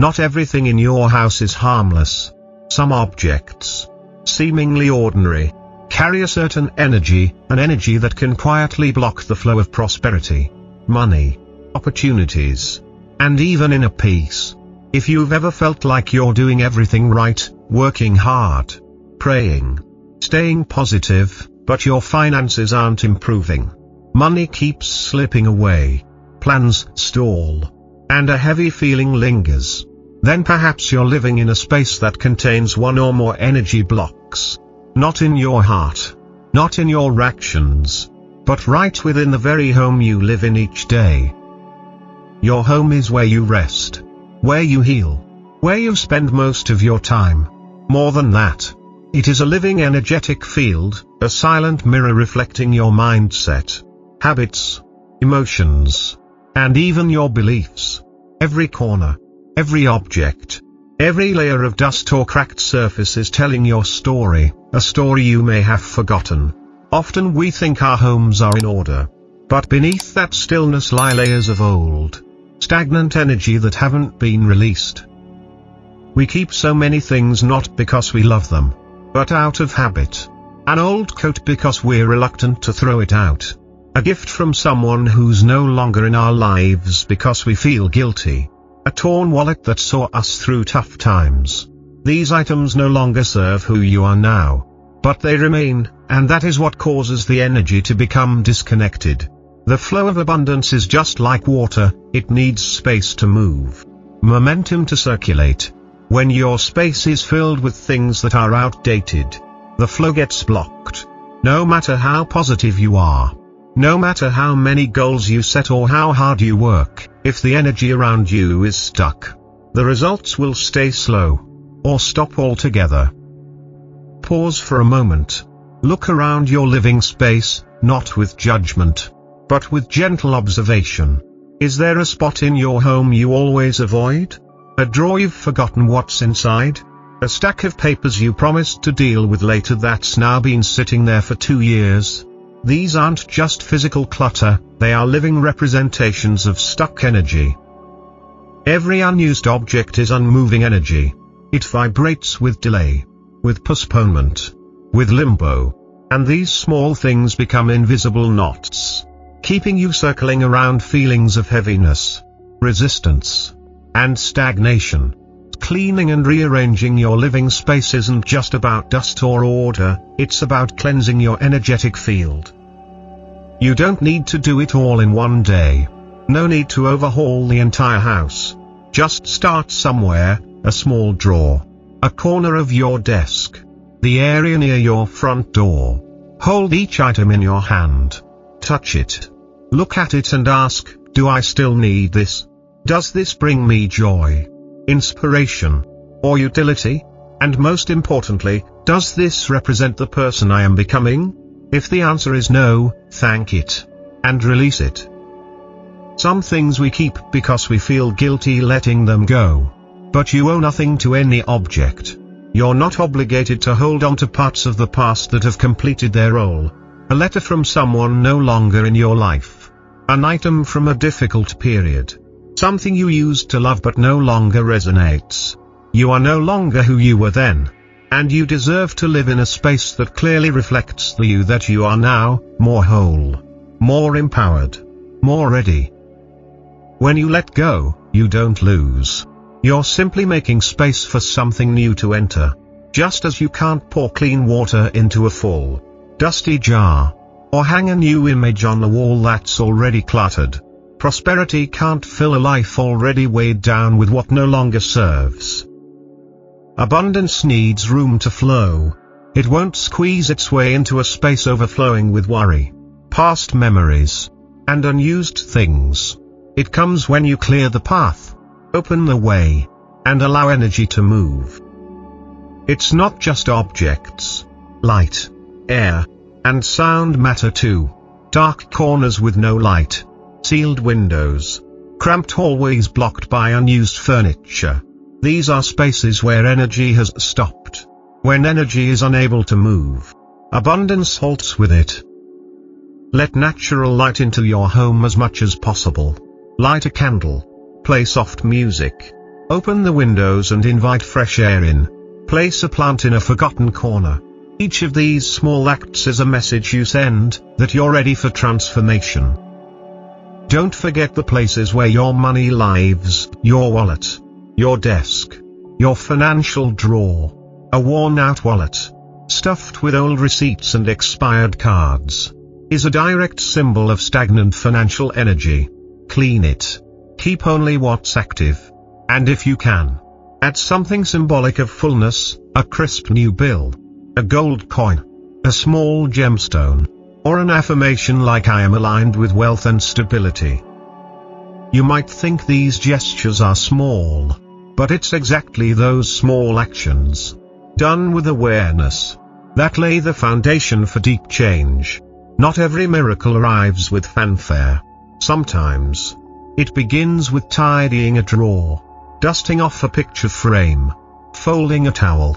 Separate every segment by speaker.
Speaker 1: Not everything in your house is harmless. Some objects, seemingly ordinary, carry a certain energy, an energy that can quietly block the flow of prosperity, money, opportunities, and even inner peace. If you've ever felt like you're doing everything right, working hard, praying, staying positive, but your finances aren't improving, money keeps slipping away, plans stall, and a heavy feeling lingers, then perhaps you're living in a space that contains one or more energy blocks. Not in your heart, not in your actions, but right within the very home you live in each day. Your home is where you rest, where you heal, where you spend most of your time. More than that, it is a living energetic field, a silent mirror reflecting your mindset, habits, emotions, and even your beliefs. Every corner, every object, every layer of dust or cracked surface is telling your story, a story you may have forgotten. Often we think our homes are in order, but beneath that stillness lie layers of old, stagnant energy that haven't been released. We keep so many things not because we love them, but out of habit. An old coat because we're reluctant to throw it out. A gift from someone who's no longer in our lives because we feel guilty. A torn wallet that saw us through tough times. These items no longer serve who you are now, but they remain, and that is what causes the energy to become disconnected. The flow of abundance is just like water, it needs space to move, momentum to circulate. When your space is filled with things that are outdated, the flow gets blocked. No matter how positive you are, no matter how many goals you set or how hard you work, if the energy around you is stuck, the results will stay slow, or stop altogether. Pause for a moment. Look around your living space, not with judgment, but with gentle observation. Is there a spot in your home you always avoid? A drawer you've forgotten what's inside? A stack of papers you promised to deal with later that's now been sitting there for 2 years? These aren't just physical clutter, they are living representations of stuck energy. Every unused object is unmoving energy. It vibrates with delay, with postponement, with limbo. And these small things become invisible knots, keeping you circling around feelings of heaviness, resistance, and stagnation. Cleaning and rearranging your living space isn't just about dust or order, it's about cleansing your energetic field. You don't need to do it all in one day. No need to overhaul the entire house. Just start somewhere, a small drawer, a corner of your desk, the area near your front door. Hold each item in your hand. Touch it. Look at it and ask, do I still need this? Does this bring me joy, inspiration, or utility? And most importantly, does this represent the person I am becoming? If the answer is no, thank it, and release it. Some things we keep because we feel guilty letting them go. But you owe nothing to any object. You're not obligated to hold on to parts of the past that have completed their role. A letter from someone no longer in your life. An item from a difficult period. Something you used to love but no longer resonates. You are no longer who you were then. And you deserve to live in a space that clearly reflects the you that you are now, more whole, more empowered, more ready. When you let go, you don't lose. You're simply making space for something new to enter. Just as you can't pour clean water into a full, dusty jar, or hang a new image on the wall that's already cluttered. Prosperity can't fill a life already weighed down with what no longer serves. Abundance needs room to flow. It won't squeeze its way into a space overflowing with worry, past memories, and unused things. It comes when you clear the path, open the way, and allow energy to move. It's not just objects. Light, air, and sound matter too. Dark corners with no light, sealed windows, cramped hallways blocked by unused furniture. These are spaces where energy has stopped. When energy is unable to move, abundance halts with it. Let natural light into your home as much as possible. Light a candle, play soft music, Open the windows and invite fresh air in. Place a plant in a forgotten corner. Each of these small acts is a message you send, that you're ready for transformation. Don't forget the places where your money lives: your wallet, your desk, your financial drawer. A worn-out wallet, stuffed with old receipts and expired cards, is a direct symbol of stagnant financial energy. Clean it. Keep only what's active. And if you can, add something symbolic of fullness: a crisp new bill, a gold coin, a small gemstone, or an affirmation like "I am aligned with wealth and stability." You might think these gestures are small, but it's exactly those small actions, done with awareness, that lay the foundation for deep change. Not every miracle arrives with fanfare. Sometimes, it begins with tidying a drawer, dusting off a picture frame, folding a towel.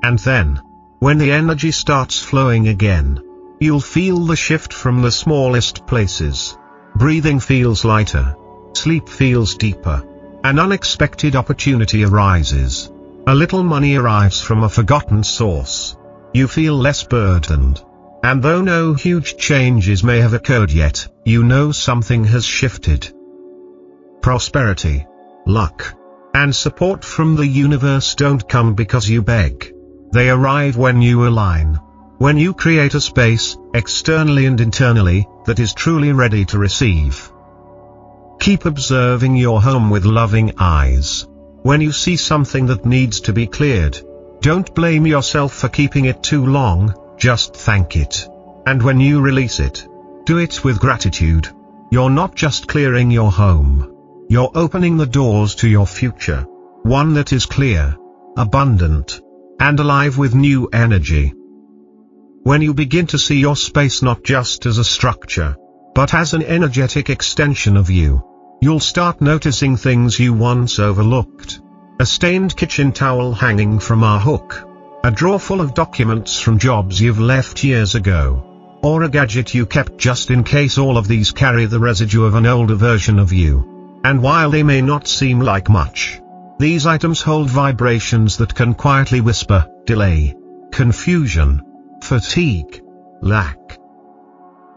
Speaker 1: And then, when the energy starts flowing again, you'll feel the shift from the smallest places. Breathing feels lighter, sleep feels deeper, an unexpected opportunity arises. A little money arrives from a forgotten source. You feel less burdened. And though no huge changes may have occurred yet, you know something has shifted. Prosperity, luck, and support from the universe don't come because you beg. They arrive when you align. When you create a space, externally and internally, that is truly ready to receive. Keep observing your home with loving eyes. When you see something that needs to be cleared, don't blame yourself for keeping it too long, just thank it. And when you release it, do it with gratitude. You're not just clearing your home. You're opening the doors to your future. One that is clear, abundant, and alive with new energy. When you begin to see your space not just as a structure, but as an energetic extension of you, you'll start noticing things you once overlooked. A stained kitchen towel hanging from a hook. A drawer full of documents from jobs you've left years ago. Or a gadget you kept just in case. All of these carry the residue of an older version of you. And while they may not seem like much, these items hold vibrations that can quietly whisper delay, confusion, fatigue, lack.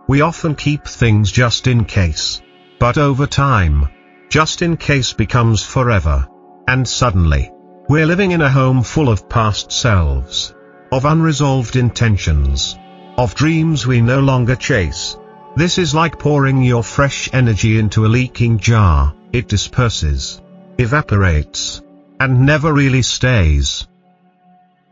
Speaker 1: We often keep things just in case. But over time, just in case becomes forever. And suddenly, we're living in a home full of past selves, of unresolved intentions, of dreams we no longer chase. This is like pouring your fresh energy into a leaking jar. It disperses, evaporates, and never really stays.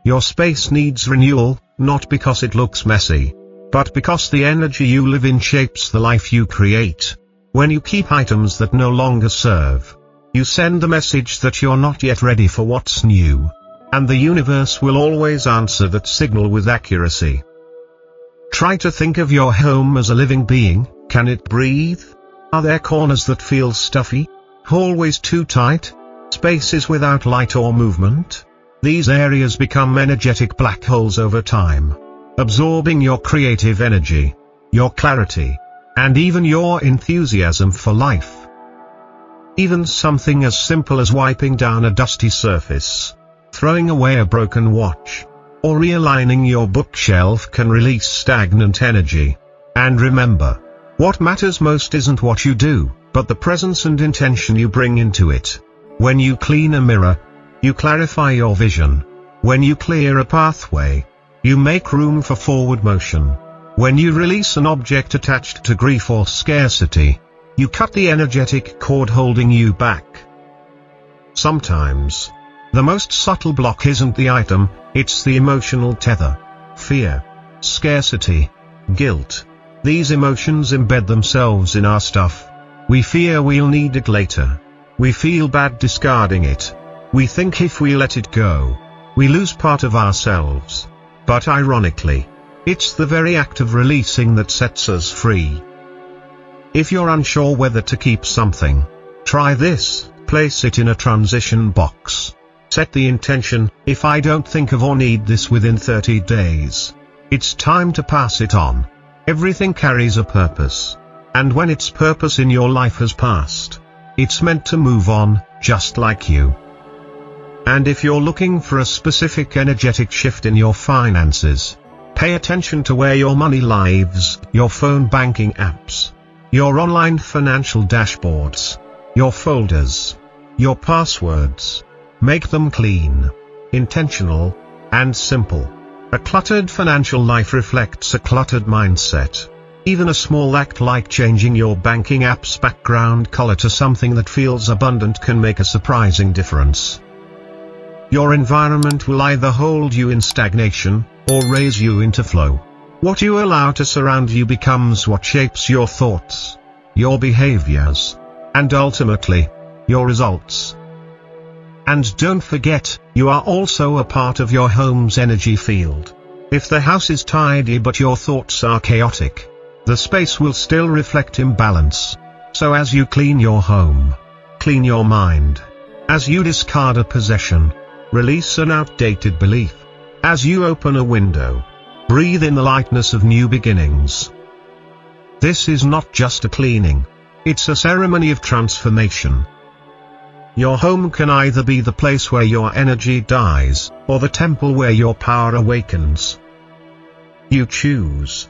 Speaker 1: Your space needs renewal, not because it looks messy, but because the energy you live in shapes the life you create. When you keep items that no longer serve, you send the message that you're not yet ready for what's new. And the universe will always answer that signal with accuracy. Try to think of your home as a living being. Can it breathe? Are there corners that feel stuffy? Hallways too tight? Spaces without light or movement? These areas become energetic black holes over time, absorbing your creative energy, your clarity, and even your enthusiasm for life. Even something as simple as wiping down a dusty surface, throwing away a broken watch, or realigning your bookshelf can release stagnant energy. And remember, what matters most isn't what you do, but the presence and intention you bring into it. When you clean a mirror, you clarify your vision. When you clear a pathway, you make room for forward motion. When you release an object attached to grief or scarcity, you cut the energetic cord holding you back. Sometimes, the most subtle block isn't the item, it's the emotional tether. Fear, scarcity, guilt. These emotions embed themselves in our stuff. We fear we'll need it later. We feel bad discarding it. We think if we let it go, we lose part of ourselves. But ironically, it's the very act of releasing that sets us free. If you're unsure whether to keep something, try this: place it in a transition box. Set the intention: if I don't think of or need this within 30 days, it's time to pass it on. Everything carries a purpose. And when its purpose in your life has passed, it's meant to move on, just like you. And if you're looking for a specific energetic shift in your finances, pay attention to where your money lives, your phone banking apps, your online financial dashboards, your folders, your passwords. Make them clean, intentional, and simple. A cluttered financial life reflects a cluttered mindset. Even a small act like changing your banking app's background color to something that feels abundant can make a surprising difference. Your environment will either hold you in stagnation, or raise you into flow. What you allow to surround you becomes what shapes your thoughts, your behaviors, and ultimately, your results. And don't forget, you are also a part of your home's energy field. If the house is tidy but your thoughts are chaotic, the space will still reflect imbalance. So as you clean your home, clean your mind. As you discard a possession, release an outdated belief. As you open a window, breathe in the lightness of new beginnings. This is not just a cleaning. It's a ceremony of transformation. Your home can either be the place where your energy dies, or the temple where your power awakens. You choose.